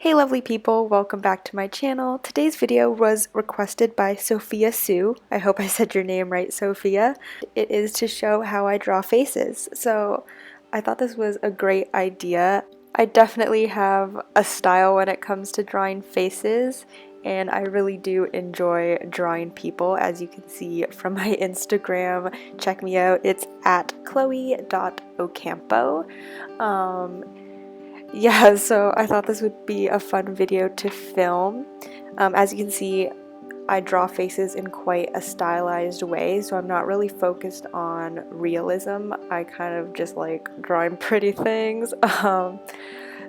Hey lovely people, welcome back to my channel. Today's video was requested by Sophia Sue. I hope I said your name right, Sophia. It is to show how I draw faces. So I thought this was a great idea. I definitely have a style when it comes to drawing faces, and I really do enjoy drawing people, as you can see from my Instagram. Check me out, it's at chloe.ocampo. Yeah, so I thought this would be a fun video to film. As you can see, I draw faces in quite a stylized way, so I'm not really focused on realism. I kind of just like drawing pretty things.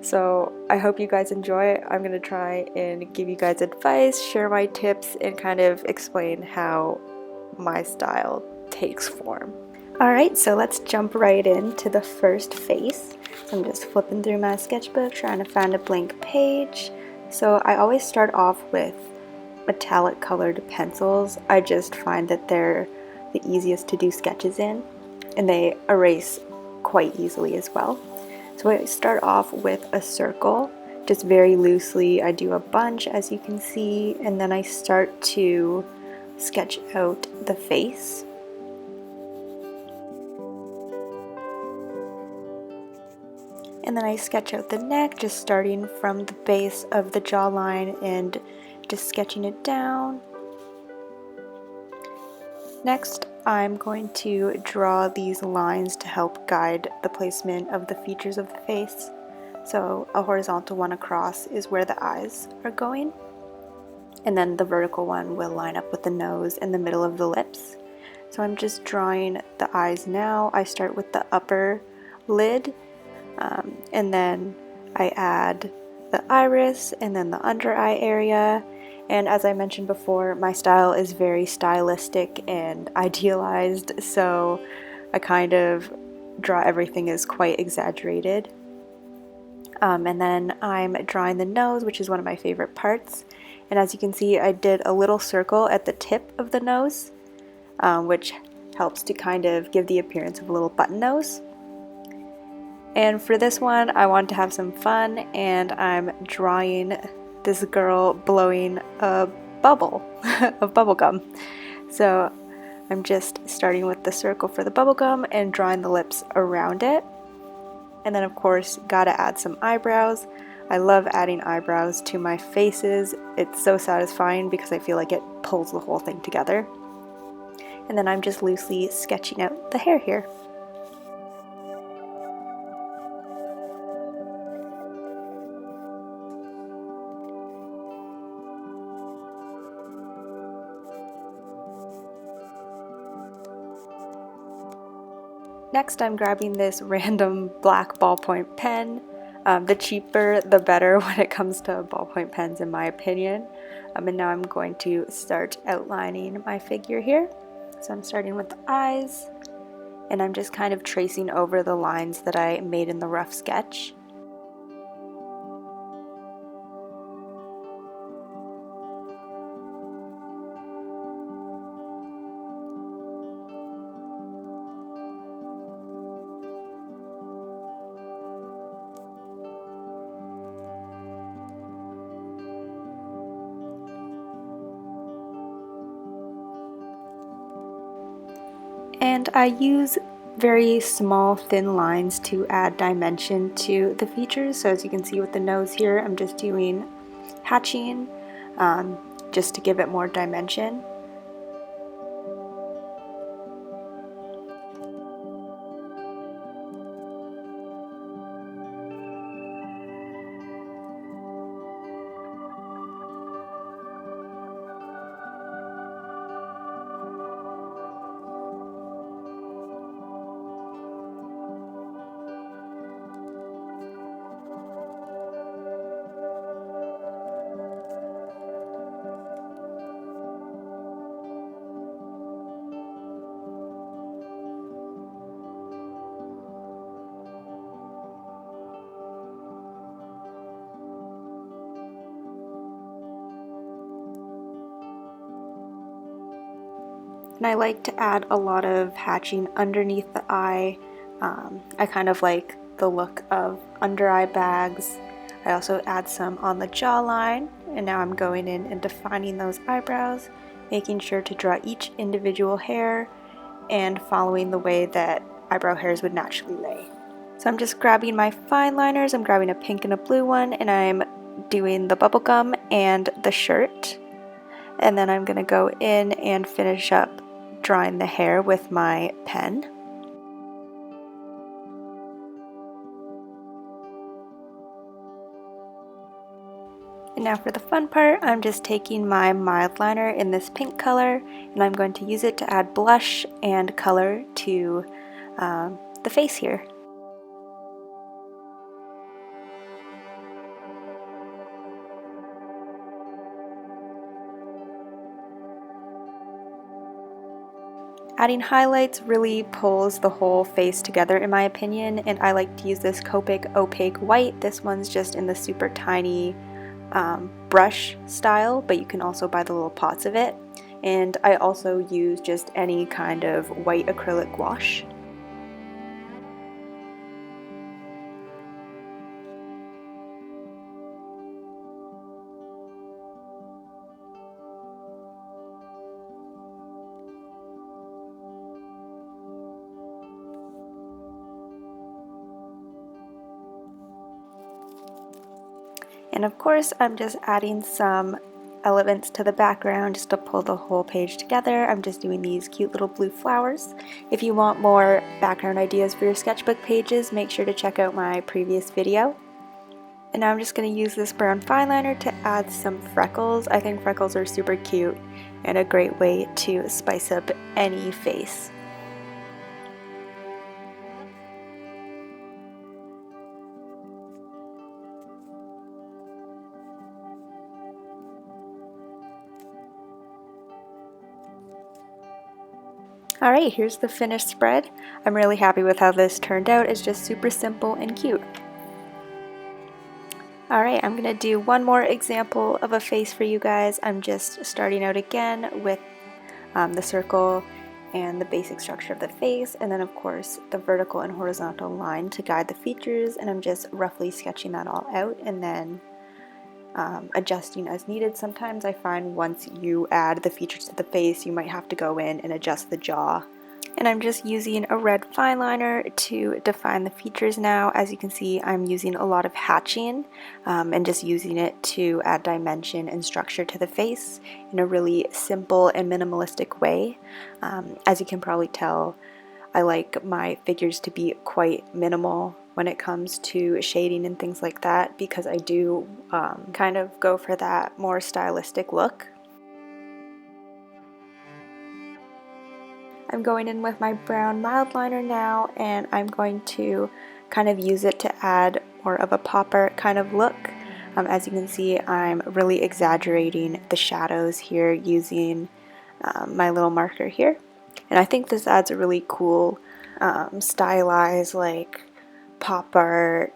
So I hope you guys enjoy it. I'm gonna try and give you guys advice, share my tips, and kind of explain how my style takes form. Alright, so let's jump right into the first face. So I'm just flipping through my sketchbook, trying to find a blank page. So I always start off with metallic colored pencils. I just find that they're the easiest to do sketches in, and they erase quite easily as well. So I start off with a circle, just very loosely. I do a bunch, as you can see, and then I start to sketch out the face. And then I sketch out the neck, just starting from the base of the jawline and just sketching it down. Next, I'm going to draw these lines to help guide the placement of the features of the face. So a horizontal one across is where the eyes are going, and then the vertical one will line up with the nose and the middle of the lips. So I'm just drawing the eyes now. I start with the upper lid, and then I add the iris and then the under eye area. And as I mentioned before, my style is very stylistic and idealized, so I kind of draw everything as quite exaggerated. And then I'm drawing the nose, which is one of my favorite parts. And as you can see, I did a little circle at the tip of the nose, which helps to kind of give the appearance of a little button nose. And for this one, I want to have some fun, and I'm drawing this girl blowing a bubble of bubblegum. So I'm just starting with the circle for the bubblegum and drawing the lips around it. And then of course, gotta add some eyebrows. I love adding eyebrows to my faces. It's so satisfying because I feel like it pulls the whole thing together. And then I'm just loosely sketching out the hair here. Next, I'm grabbing this random black ballpoint pen. The cheaper, the better when it comes to ballpoint pens, in my opinion. And now I'm going to start outlining my figure here. So I'm starting with the eyes, and I'm just kind of tracing over the lines that I made in the rough sketch. And I use very small thin lines to add dimension to the features. So as you can see with the nose here, I'm just doing hatching just to give it more dimension. And I like to add a lot of hatching underneath the eye. I kind of like the look of under eye bags. I also add some on the jawline, and now I'm going in and defining those eyebrows, making sure to draw each individual hair and following the way that eyebrow hairs would naturally lay. So I'm just grabbing my fine liners, I'm grabbing a pink and a blue one, and I'm doing the bubblegum and the shirt. And then I'm going to go in and finish up drawing the hair with my pen. And now for the fun part, I'm just taking my mild liner in this pink color, and I'm going to use it to add blush and color to the face here. Adding highlights really pulls the whole face together in my opinion, and I like to use this Copic opaque white. This one's just in the super tiny brush style, but you can also buy the little pots of it. And I also use just any kind of white acrylic gouache. And of course, I'm just adding some elements to the background just to pull the whole page together. I'm just doing these cute little blue flowers. If you want more background ideas for your sketchbook pages, make sure to check out my previous video. And now I'm just going to use this brown fine liner to add some freckles. I think freckles are super cute and a great way to spice up any face. Alright, here's the finished spread. I'm really happy with how this turned out. It's just super simple and cute. Alright, I'm going to do one more example of a face for you guys. I'm just starting out again with the circle and the basic structure of the face, and then of course the vertical and horizontal line to guide the features, and I'm just roughly sketching that all out and then adjusting as needed. Sometimes I find once you add the features to the face, you might have to go in and adjust the jaw. And I'm just using a red fine liner to define the features now. As you can see, I'm using a lot of hatching and just using it to add dimension and structure to the face in a really simple and minimalistic way. As you can probably tell, I like my figures to be quite minimal when it comes to shading and things like that, because I do kind of go for that more stylistic look. I'm going in with my brown mild liner now, and I'm going to kind of use it to add more of a popper kind of look. As you can see, I'm really exaggerating the shadows here using my little marker here. And I think this adds a really cool stylized, like pop art,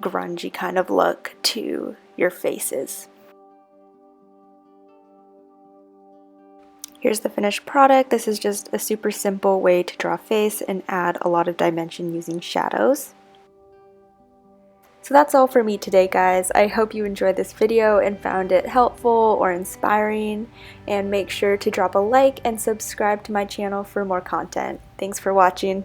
grungy kind of look to your faces. Here's the finished product. This is just a super simple way to draw a face and add a lot of dimension using shadows. So that's all for me today, guys. I hope you enjoyed this video and found it helpful or inspiring, and make sure to drop a like and subscribe to my channel for more content. Thanks for watching.